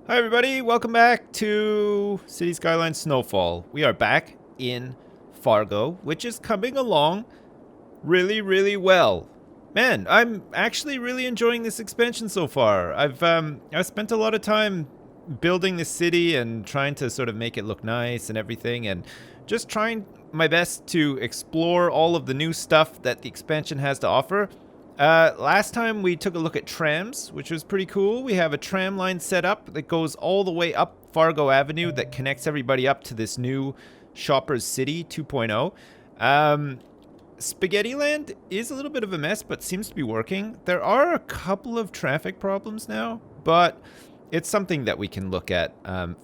Hi everybody, welcome back to City Skylines Snowfall. We are back in Fargo, which is coming along really well. Man, I'm actually really enjoying this expansion so far. I've spent a lot of time building the city and trying to sort of make it look nice and everything, and just trying my best to explore all of the new stuff that the expansion has to offer. Last time we took a look at trams, which was pretty cool. We have a tram line set up that goes all the way up Fargo Avenue that connects everybody up to this new Shoppers City 2.0. Spaghetti Land is a little bit of a mess, but seems to be working. There are a couple of traffic problems now, but it's something that we can look at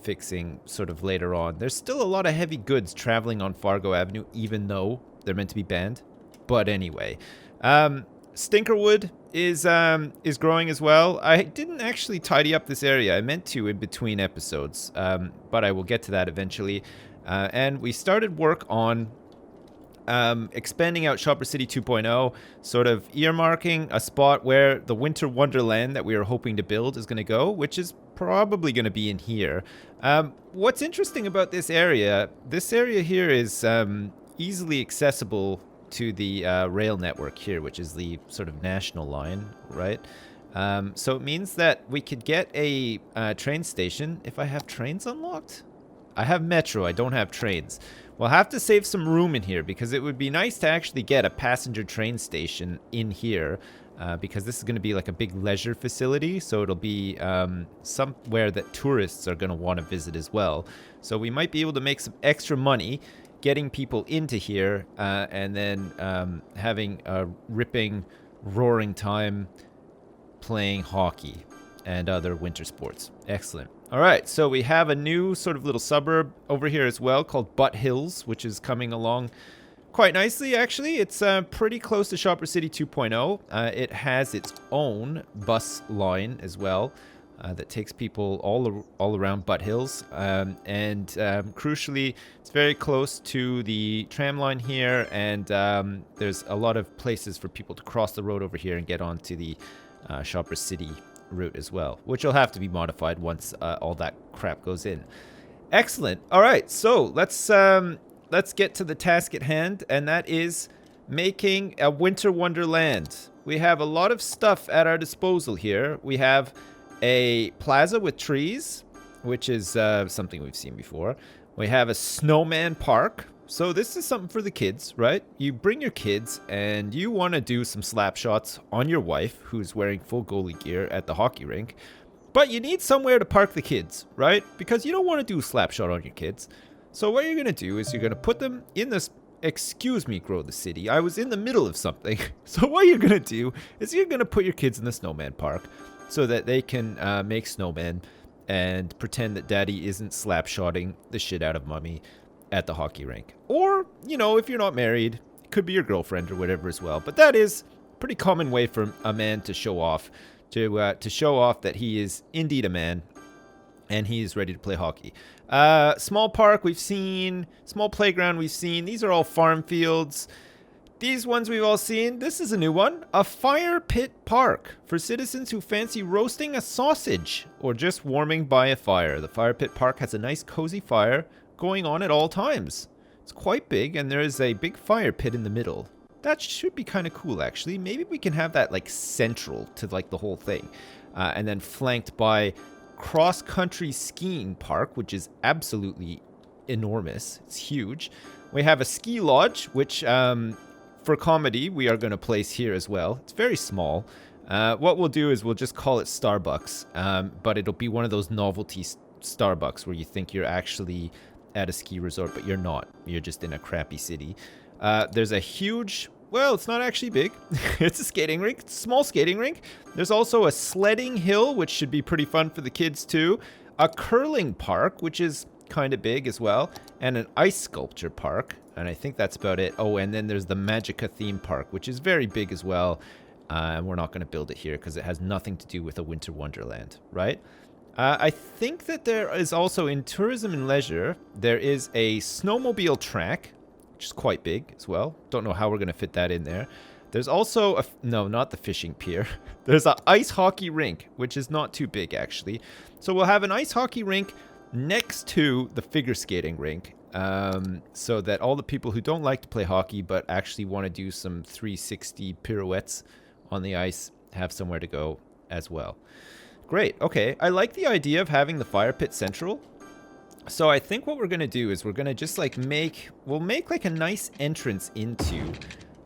fixing sort of later on. There's still a lot of heavy goods traveling on Fargo Avenue, even though they're meant to be banned. But anyway, Stinkerwood is growing as well. I didn't actually tidy up this area. I meant to in between episodes, but I will get to that eventually. And we started work on expanding out Shopper City 2.0, sort of earmarking a spot where the Winter Wonderland that we are hoping to build is going to go, which is probably going to be in here. What's interesting about this area here is easily accessible to the rail network here, which is the sort of national line, right? So it means that we could get a train station if I have trains unlocked. I have metro, I don't have trains. We'll have to save some room in here because it would be nice to actually get a passenger train station in here because this is going to be like a big leisure facility, so it'll be somewhere that tourists are going to want to visit as well. So we might be able to make some extra money getting people into here and then having a ripping, roaring time playing hockey and other winter sports. Excellent. All right, so we have a new sort of little suburb over here as well called Butt Hills, which is coming along quite nicely, actually. It's pretty close to Shopper City 2.0. It has its own bus line as well that takes people all around Butt Hills. And crucially, it's very close to the tram line here, and there's a lot of places for people to cross the road over here and get onto the Shopper City route as well, which will have to be modified once all that crap goes in. Excellent. All right, so let's get to the task at hand, and that is making a Winter Wonderland. We have a lot of stuff at our disposal here. We have a plaza with trees, which is something we've seen before. We have a Snowman Park. So this is something for the kids, right? You bring your kids and you want to do some slap shots on your wife who's wearing full goalie gear at the hockey rink. But you need somewhere to park the kids, right? Because you don't want to do a slap shot on your kids. So what you're going to do is you're going to put them in this... Excuse me, Grow the City. I was in the middle of something. So what you're going to do is you're going to put your kids in the Snowman Park so that they can make snowmen and pretend that daddy isn't slap-shotting the shit out of mommy at the hockey rink. Or, you know, if you're not married, it could be your girlfriend or whatever as well. But that is a pretty common way for a man to show off, to show off that he is indeed a man and he is ready to play hockey. Small park we've seen, small playground we've seen. These are all farm fields. These ones we've all seen. This is a new one. A Firepit Park for citizens who fancy roasting a sausage or just warming by a fire. The Firepit Park has a nice cozy fire going on at all times. It's quite big, and there is a big fire pit in the middle. That should be kind of cool, actually. Maybe we can have that like central to like the whole thing, and then flanked by cross-country skiing park, which is absolutely enormous. It's huge. We have a ski lodge, which for comedy we are going to place here as well. It's very small. What we'll do is we'll just call it Starbucks, but it'll be one of those novelty Starbucks where you think you're actually at a ski resort, but you're not. You're just in a crappy city. There's a huge... Well, it's not actually big. It's a skating rink. It's a small skating rink. There's also a sledding hill, which should be pretty fun for the kids too. A curling park, which is kind of big as well. And an ice sculpture park. And I think that's about it. Oh, and then there's the Magica theme park, which is very big as well. And we're not going to build it here because it has nothing to do with a Winter Wonderland, right? I think that there is also, in tourism and leisure, there is a snowmobile track, which is quite big as well. Don't know how we're going to fit that in there. There's also no, not the fishing pier. There's an ice hockey rink, which is not too big actually. So we'll have an ice hockey rink next to the figure skating rink, so that all the people who don't like to play hockey but actually want to do some 360 pirouettes on the ice have somewhere to go as well. Great. Okay. I like the idea of having the fire pit central. So I think what we're going to do is we're going to just like we'll make like a nice entrance into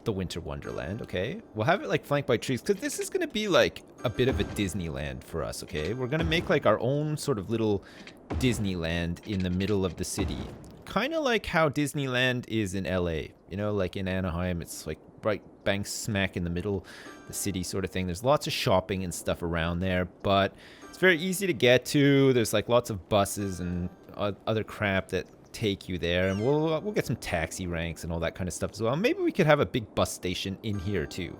the Winter Wonderland, okay? We'll have it like flanked by trees because this is going to be like a bit of a Disneyland for us, okay? We're going to make like our own sort of little Disneyland in the middle of the city. Kind of like how Disneyland is in LA, you know, like in Anaheim, it's like right bang smack in the middle, the city sort of thing. There's lots of shopping and stuff around there, but it's very easy to get to. There's like lots of buses and other crap that take you there, and we'll get some taxi ranks and all that kind of stuff as well. Maybe we could have a big bus station in here too,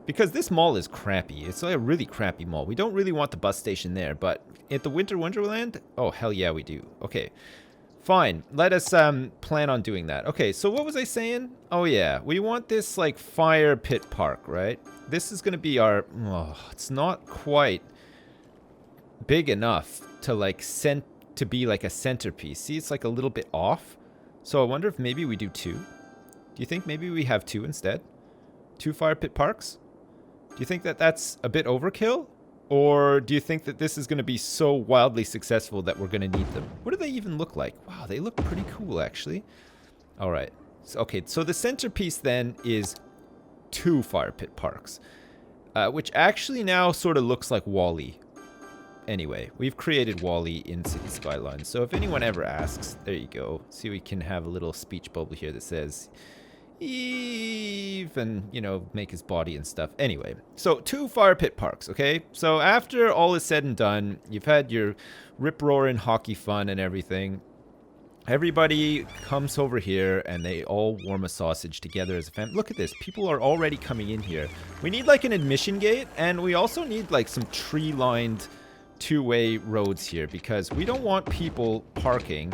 because this mall is crappy. It's like a really crappy mall. We don't really want the bus station there, but at the Winter Wonderland, oh hell yeah we do. Okay, fine, let us plan on doing that. Okay, so what was I saying? Oh yeah, we want this like Firepit Park, right? This is gonna be our, it's not quite big enough to like to be like a centerpiece. See, it's like a little bit off. So I wonder if maybe we do 2. Do you think maybe we have 2 instead? 2 Firepit Parks? Do you think that that's a bit overkill? Or do you think that this is going to be so wildly successful that we're going to need them? What do they even look like? Wow, they look pretty cool actually. All right. So, okay, so the centerpiece then is 2 Firepit Parks, which actually now sort of looks like WALL-E. Anyway, we've created WALL-E in City Skylines, so if anyone ever asks, there you go. See, we can have a little speech bubble here that says Eve, and, you know, make his body and stuff. Anyway, so 2 Firepit Parks, okay? So after all is said and done, you've had your rip-roaring hockey fun and everything. Everybody comes over here and they all warm a sausage together as a family. Look at this. People are already coming in here. We need like an admission gate, and we also need like some tree-lined 2-way roads here, because we don't want people parking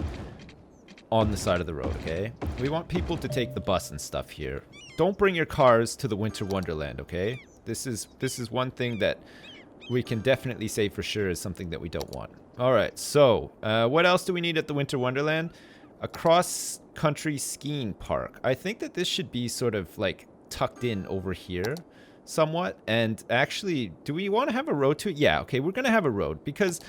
on the side of the road, okay? We want people to take the bus and stuff here. Don't bring your cars to the Winter Wonderland, okay? This is one thing that we can definitely say for sure is something that we don't want. All right, so what else do we need at the Winter Wonderland? A cross-country skiing park. I think that this should be sort of like tucked in over here somewhat. And actually, do we want to have a road to it? Yeah, okay, we're gonna have a road, because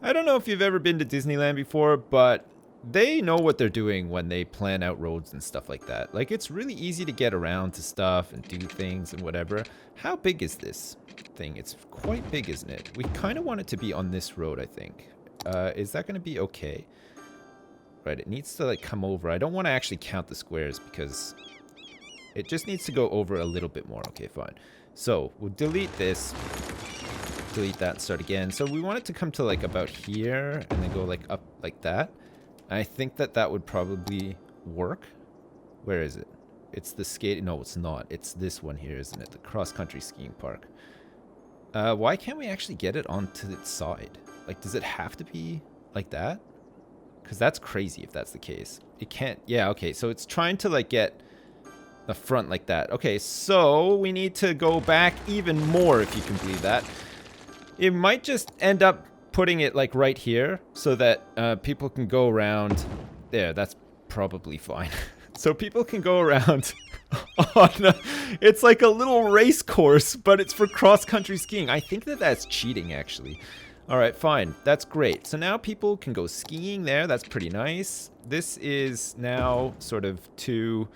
I don't know if you've ever been to Disneyland before, but they know what they're doing when they plan out roads and stuff like that. Like, it's really easy to get around to stuff and do things and whatever. How big is this thing? It's quite big, isn't it? We kind of want it to be on this road, I think. Is that gonna be okay? Right, it needs to like come over. I don't want to actually count the squares because it just needs to go over a little bit more. Okay, fine. So we'll delete this, delete that, and start again. So we want it to come to like about here and then go like up like that. I think that that would probably work. Where is it? It's the skate. No, it's not. It's this one here, isn't it? The cross-country skiing park. Why can't we actually get it onto its side? Like, does it have to be like that? Because that's crazy if that's the case. It can't. Yeah, okay. So it's trying to like get the front like that. Okay, so we need to go back even more, if you can believe that. It might just end up putting it like right here so that people can go around there. That's probably fine. So people can go around on it's like a little race course, but it's for cross-country skiing. I think that that's cheating, actually. All right, fine. That's great. So now people can go skiing there. That's pretty nice. This is now sort of too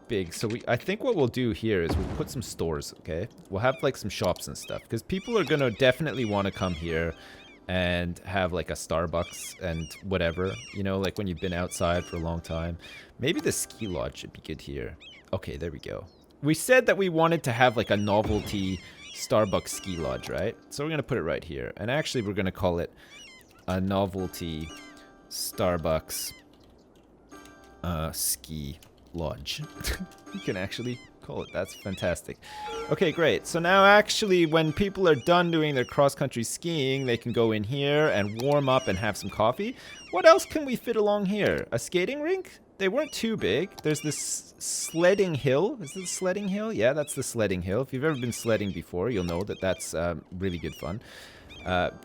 big. So I think what we'll do here is we'll put some stores, okay? We'll have like some shops and stuff, because people are going to definitely want to come here and have like a Starbucks and whatever, you know, like when you've been outside for a long time. Maybe the ski lodge should be good here. Okay, there we go. We said that we wanted to have like a novelty Starbucks ski lodge, right? So we're going to put it right here. And actually, we're going to call it a novelty Starbucks ski lodge. You can actually Call it. That's fantastic. Okay, great. So now actually when people are done doing their cross-country skiing, they can go in here and warm up and have some coffee. What else can we fit along here? A skating rink? They weren't too big. There's this Sledding Hill. Is it Sledding Hill? Yeah, that's the Sledding Hill. If you've ever been sledding before, you'll know that that's really good fun.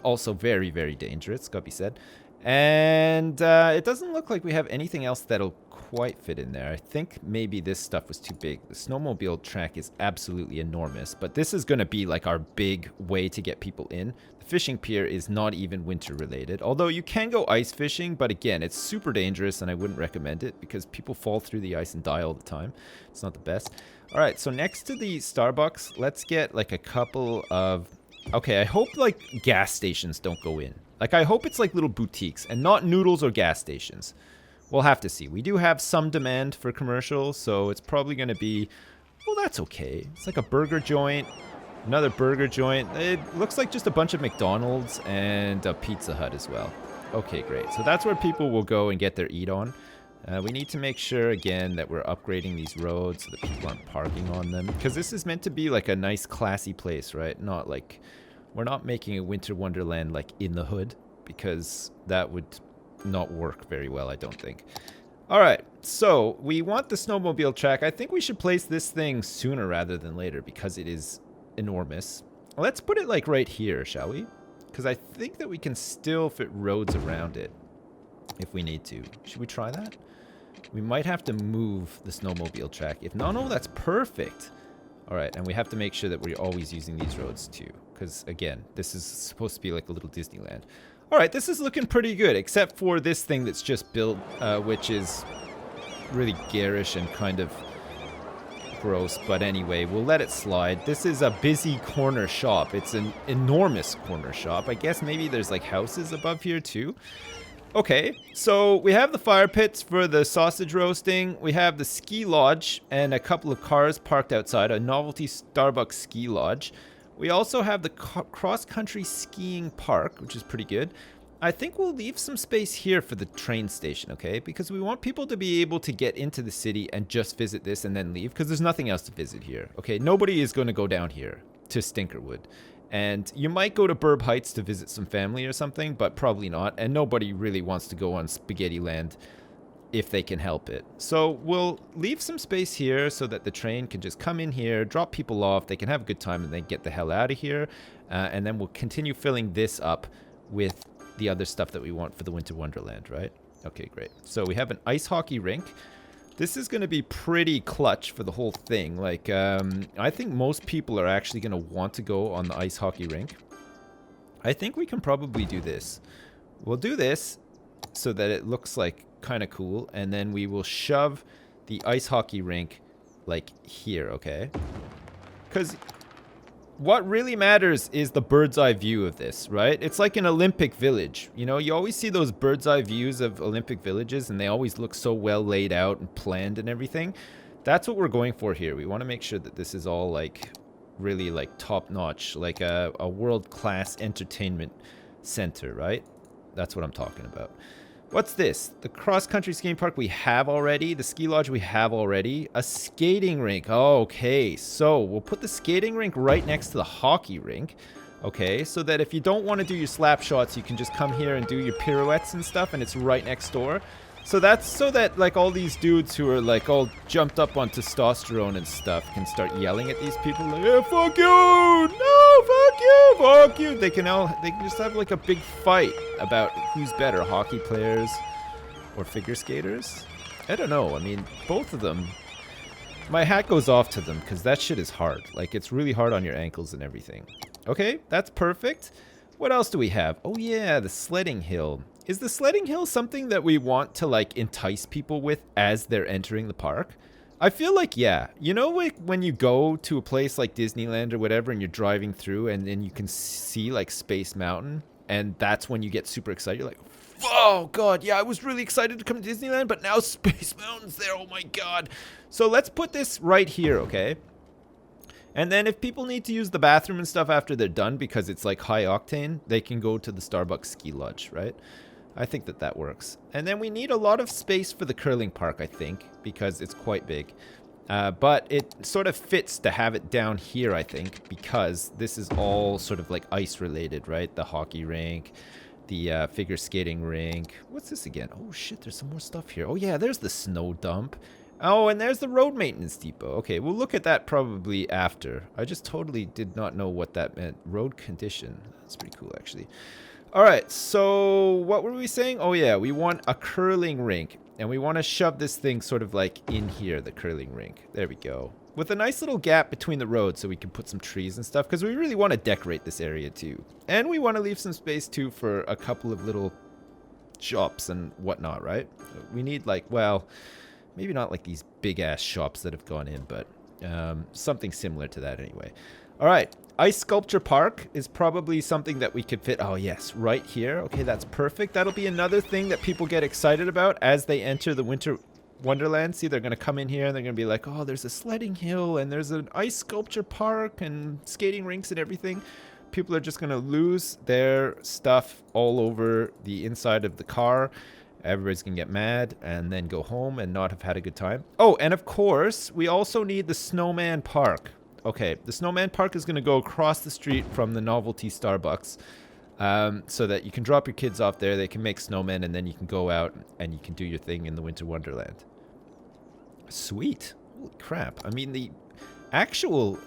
Also very, very dangerous, gotta be said. And it doesn't look like we have anything else that'll quite fit in there. I think maybe this stuff was too big. The snowmobile track is absolutely enormous, but this is going to be like our big way to get people in. The fishing pier is not even winter related, although you can go ice fishing, but again, it's super dangerous and I wouldn't recommend it because people fall through the ice and die all the time. It's not the best. All right, so next to the Starbucks, let's get like a couple of... Okay, I hope like gas stations don't go in. Like I hope it's like little boutiques and not noodles or gas stations. We'll have to see. We do have some demand for commercials, so it's probably going to be... Well, that's okay. It's like a burger joint, another burger joint. It looks like just a bunch of McDonald's and a Pizza Hut as well. Okay, great. So that's where people will go and get their eat on. We need to make sure, again, that we're upgrading these roads so that people aren't parking on them. Because this is meant to be like a nice, classy place, right? Not like... We're not making a winter wonderland like in the hood, because that would... not work very well, I don't think. All right, so we want the snowmobile track. I think we should place this thing sooner rather than later because it is enormous. Let's put it like right here, shall we? Because I think that we can still fit roads around it if we need to. Should we try that? We might have to move the snowmobile track. If no, no, that's perfect. All right, and we have to make sure that we're always using these roads too, because again, this is supposed to be like a little Disneyland. All right, this is looking pretty good, except for this thing that's just built, which is really garish and kind of gross. But anyway, we'll let it slide. This is a busy corner shop. It's an enormous corner shop. I guess maybe there's like houses above here too. Okay, so we have the fire pits for the sausage roasting. We have the ski lodge and a couple of cars parked outside, a novelty Starbucks ski lodge. We also have the cross-country skiing park, which is pretty good. I think we'll leave some space here for the train station, okay? Because we want people to be able to get into the city and just visit this and then leave, because there's nothing else to visit here, okay? Nobody is going to go down here to Stinkerwood. And you might go to Burb Heights to visit some family or something, but probably not. And nobody really wants to go on Spaghetti Land if they can help it. So we'll leave some space here so that the train can just come in here, drop people off, they can have a good time, and then get the hell out of here. And then we'll continue filling this up with the other stuff that we want for the Winter Wonderland, right? Okay, great. So we have an ice hockey rink. This is going to be pretty clutch for the whole thing. Like, I think most people are actually going to want to go on the ice hockey rink. I think we can probably do this. We'll do this so that it looks like kind of cool, and then we will shove the ice hockey rink like here, okay? Because what really matters is the bird's eye view of this, right? It's like an Olympic village. You know, you always see those bird's eye views of Olympic villages, and they always look so well laid out and planned and everything. That's what we're going for here. We want to make sure that this is all like really like top notch, like a world-class entertainment center, right? That's what I'm talking about. What's this? The cross-country skiing park we have already. The ski lodge we have already. A skating rink. Okay, so we'll put the skating rink right next to the hockey rink. Okay, so that if you don't want to do your slap shots, you can just come here and do your pirouettes and stuff, and it's right next door. So that's so that like all these dudes who are like all jumped up on testosterone and stuff can start yelling at these people like, "Yeah, fuck you! No, fuck you! Fuck you!" They can just have like a big fight about who's better, hockey players or figure skaters. I don't know. I mean, both of them. My hat goes off to them because that shit is hard. Like, it's really hard on your ankles and everything. Okay, that's perfect. What else do we have? Oh yeah, the Sledding Hill. Is the Sledding Hill something that we want to like entice people with as they're entering the park? I feel like, yeah. You know, like when you go to a place like Disneyland or whatever and you're driving through and then you can see like Space Mountain, and that's when you get super excited. You're like, oh god, yeah, I was really excited to come to Disneyland, but now Space Mountain's there. Oh my god. So let's put this right here, okay? And then if people need to use the bathroom and stuff after they're done because it's like high octane, they can go to the Starbucks ski lodge, right? I think that that works. And then we need a lot of space for the curling park, I think, because it's quite big. But it sort of fits to have it down here, I think, because this is all sort of like ice related, right? The hockey rink, the figure skating rink. What's this again? Oh shit, there's some more stuff here. Oh yeah, there's the snow dump. Oh, and there's the road maintenance depot. Okay, we'll look at that probably after. I just totally did not know what that meant. Road condition. That's pretty cool, actually. All right, so what were we saying? Oh yeah, we want a curling rink. And we want to shove this thing sort of like in here, the curling rink. There we go. With a nice little gap between the roads so we can put some trees and stuff. Because we really want to decorate this area too. And we want to leave some space too for a couple of little shops and whatnot, right? We need like, well, maybe not like these big ass shops that have gone in, but something similar to that anyway. All right. Ice Sculpture Park is probably something that we could fit. Oh, yes, right here. Okay, that's perfect. That'll be another thing that people get excited about as they enter the Winter Wonderland. See, they're going to come in here and they're going to be like, oh, there's a sledding hill and there's an ice sculpture park and skating rinks and everything. People are just going to lose their stuff all over the inside of the car. Everybody's going to get mad and then go home and not have had a good time. Oh, and of course, we also need the Snowman Park. Okay, the Snowman Park is going to go across the street from the Novelty Starbucks so that you can drop your kids off there, they can make snowmen, and then you can go out and you can do your thing in the Winter Wonderland. Sweet. Holy crap. I mean, the actual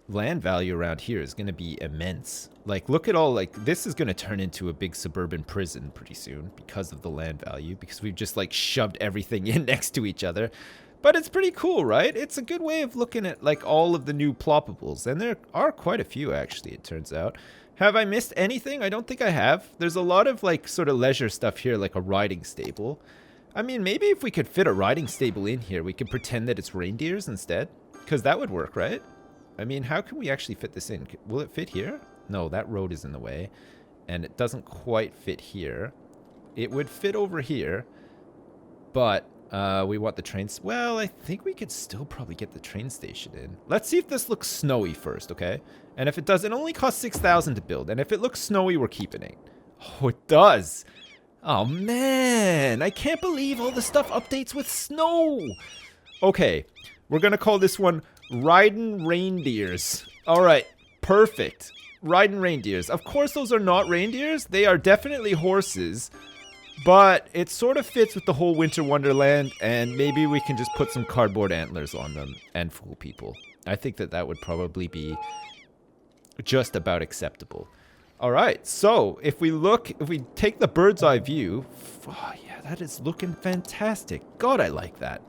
land value around here is going to be immense. Like, look at all, like, this is going to turn into a big suburban prison pretty soon because of the land value, because we've just, like, shoved everything in next to each other. But it's pretty cool, right? It's a good way of looking at, like, all of the new ploppables. And there are quite a few, actually, it turns out. Have I missed anything? I don't think I have. There's a lot of, like, sort of leisure stuff here, like a riding stable. I mean, maybe if we could fit a riding stable in here, we could pretend that it's reindeers instead. Because that would work, right? I mean, how can we actually fit this in? Will it fit here? No, that road is in the way. And it doesn't quite fit here. It would fit over here. But we want the trains. Well, I think we could still probably get the train station in. Let's see if this looks snowy first, okay? And if it does, it only costs 6,000 to build. And if it looks snowy, we're keeping it. Oh, it does. Oh, man. I can't believe all the stuff updates with snow. Okay, we're going to call this one Ridin' Reindeers. All right, perfect. Ridin' Reindeers. Of course, those are not reindeers. They are definitely horses. But it sort of fits with the whole Winter Wonderland, and maybe we can just put some cardboard antlers on them and fool people. I think that that would probably be just about acceptable. All right, so if we take the bird's eye view, oh yeah, that is looking fantastic. God, I like that.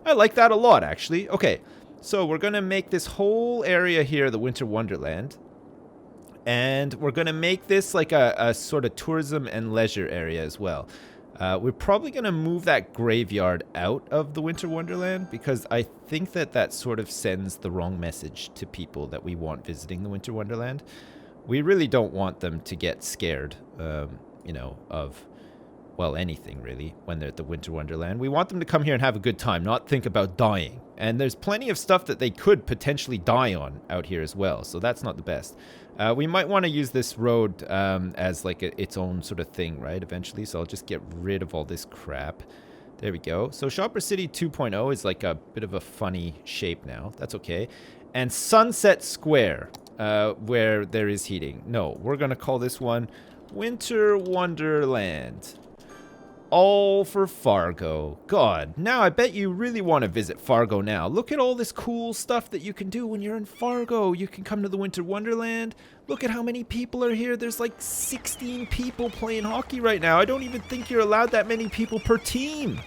I like that a lot, actually. Okay, so we're going to make this whole area here the Winter Wonderland. And we're going to make this like a sort of tourism and leisure area as well. We're probably going to move that graveyard out of the Winter Wonderland because I think that that sort of sends the wrong message to people that we want visiting the Winter Wonderland. We really don't want them to get scared, you know, of, well, anything really when they're at the Winter Wonderland. We want them to come here and have a good time, not think about dying. And there's plenty of stuff that they could potentially die on out here as well, so that's not the best. We might want to use this road as like its own sort of thing, right, eventually. So I'll just get rid of all this crap. There we go. So Shopper City 2.0 is like a bit of a funny shape now. That's okay. And Sunset Square, where there is heating. No, we're going to call this one Winter Wonderland. All for Fargo. God, now I bet you really want to visit Fargo now. Look at all this cool stuff that you can do when you're in Fargo. You can come to the Winter Wonderland. Look at how many people are here. There's like 16 people playing hockey right now. I don't even think you're allowed that many people per team.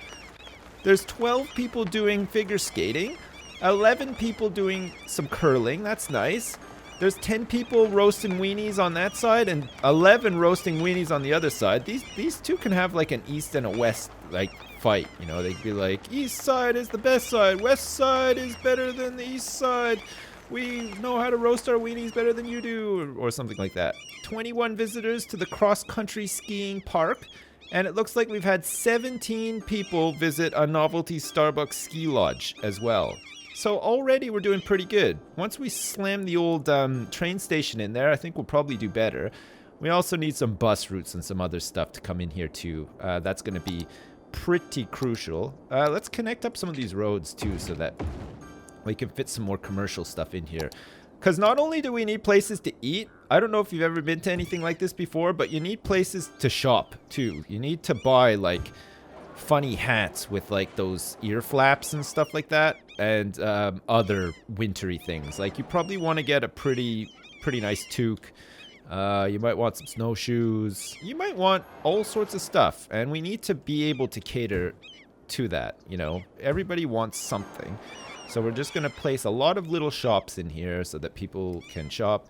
There's 12 people doing figure skating, 11 people doing some curling. That's nice. There's 10 people roasting weenies on that side and 11 roasting weenies on the other side. These two can have like an east and a west like fight, you know. They'd be like, east side is the best side, west side is better than the east side. We know how to roast our weenies better than you do, or something like that. 21 visitors to the cross-country skiing park, and it looks like we've had 17 people visit a novelty Starbucks ski lodge as well. So already we're doing pretty good. Once we slam the old train station in there, I think we'll probably do better. We also need some bus routes and some other stuff to come in here too. That's going to be pretty crucial. Let's connect up some of these roads too so that we can fit some more commercial stuff in here. Because not only do we need places to eat, I don't know if you've ever been to anything like this before, but you need places to shop too. You need to buy like funny hats with like those ear flaps and stuff like that, and other wintry things. Like you probably want to get a pretty nice toque. You might want some snowshoes. You might want all sorts of stuff, and we need to be able to cater to that. You know, everybody wants something. So we're just going to place a lot of little shops in here so that people can shop.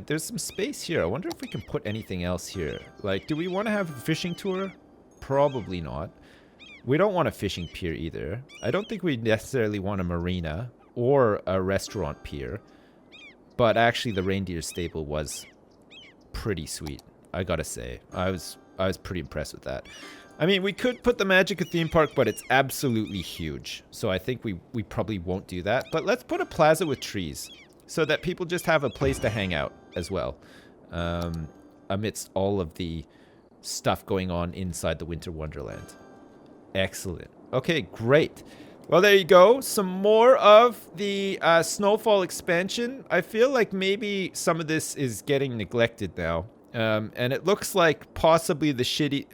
There's some space here. I wonder if we can put anything else here. Like, do we want to have a fishing tour? Probably not. We don't want a fishing pier either. I don't think we necessarily want a marina or a restaurant pier. But actually, the reindeer stable was pretty sweet, I gotta say. I was pretty impressed with that. I mean, we could put the Magica theme park, but it's absolutely huge. So I think we probably won't do that. But let's put a plaza with trees so that people just have a place to hang out as well. Amidst all of the stuff going on inside the Winter Wonderland. Excellent. Okay, great. Well, there you go. Some more of the Snowfall expansion. I feel like maybe some of this is getting neglected now. And it looks like possibly the city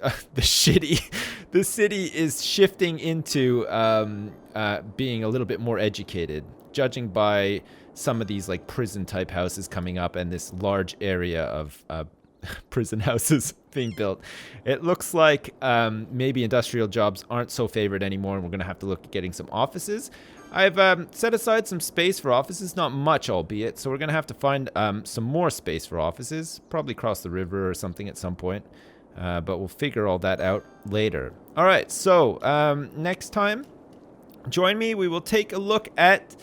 is shifting into being a little bit more educated, judging by some of these like prison type houses coming up and this large area of prison houses being built. It looks like maybe industrial jobs aren't so favored anymore, and we're going to have to look at getting some offices. I've set aside some space for offices, not much albeit, so we're going to have to find some more space for offices, probably cross the river or something at some point, but we'll figure all that out later. All right, so next time, join me. We will take a look at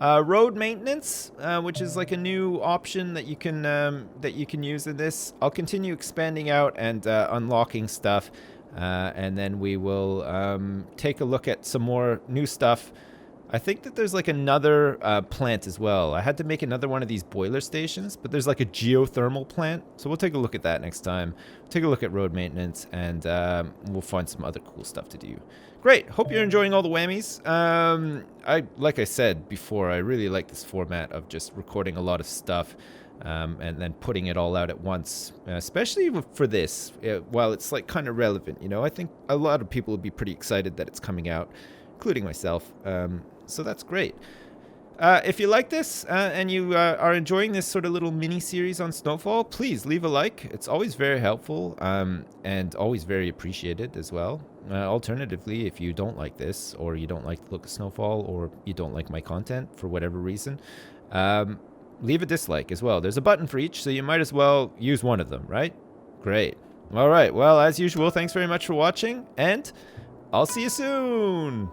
road maintenance, which is like a new option that you can use in this. I'll continue expanding out and unlocking stuff, and then we will take a look at some more new stuff. I think that there's like another plant as well. I had to make another one of these boiler stations, but there's like a geothermal plant. So we'll take a look at that next time. Take a look at road maintenance, and we'll find some other cool stuff to do. Great. Hope you're enjoying all the whammies. Like I said before, I really like this format of just recording a lot of stuff and then putting it all out at once, especially for this. While it's like kind of relevant, you know, I think a lot of people will be pretty excited that it's coming out, including myself. So that's great. If you like this and you are enjoying this sort of little mini series on Snowfall, please leave a like. It's always very helpful and always very appreciated as well. Alternatively, if you don't like this, or you don't like the look of Snowfall, or you don't like my content for whatever reason, leave a dislike as well. There's a button for each, so you might as well use one of them, right? Great. All right. Well, as usual, thanks very much for watching, and I'll see you soon.